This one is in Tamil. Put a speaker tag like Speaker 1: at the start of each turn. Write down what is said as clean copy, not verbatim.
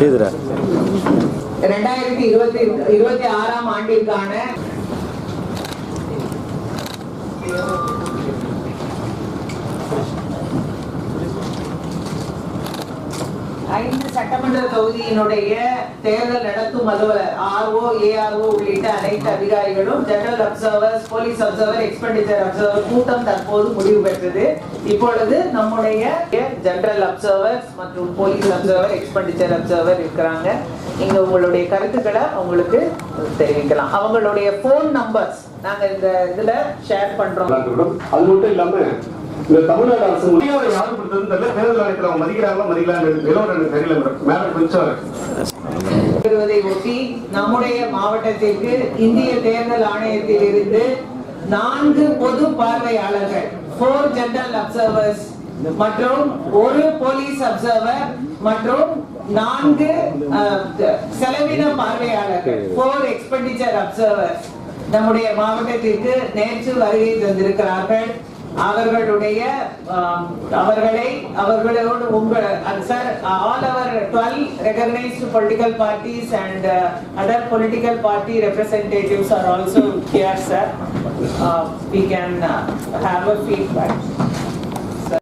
Speaker 1: 2026 ஆண்டிற்கான ஐந்து சட்டமன்ற தொகுதியினுடைய தேர்தல் நடத்தும் அலுவலர் ஆர்ஓ, ஏஆர்ஓ உள்ளிட்ட அனைத்து அதிகாரிகளும் general observers, police observer, expenditure observer கூட்டம் தற்போது முடிவு பெற்றது. இப்பொழுது நம்முடைய ஜெனரல் அப்சர்வர்ஸ் மற்றும் போலீஸ் அப்சர்வர், எக்ஸ்பெண்டிச்சர் அப்சர்வர் இருக்கிறாங்க. இங்க உங்களுடைய கருத்துக்களை அவங்களுக்கு தெரிவிக்கலாம். அவங்களுடைய போன் நம்பர்ஸ் நாங்க இந்த இதுல ஷேர் பண்றோம்.
Speaker 2: அது மட்டும் இல்லாம இந்த தமிழ்நாடு அரசு யாரும் கொடுத்தது தேர்தல் ஆணையத்தில் அவங்க மதிக்கிறாங்களா மதிக்கலான்னு தெரியல மேடம் கொஞ்சம்
Speaker 1: ஒட்டி நம்முடைய மாவட்டத்திற்கு இந்திய தேர்தல் ஆணையத்தில் இருந்து 4 பொது பார்வையாளர்கள், 4 ஜெனரல் அப்சர்வர்ஸ் மற்றும் 1 போலீஸ் அப்சர்வர் மற்றும் 4 செலவின பார்வையாளர்கள், 4 எக்ஸ்பெண்டிச்சர் அப்சர்வர்ஸ் நம்முடைய மாவட்டத்திற்கு நேற்று வருகை தந்திருக்கிறார்கள். அவர்களோடு உங்கள் sir, all our 12 recognized political parties and other political party representatives are also here, sir. We can have a feedback.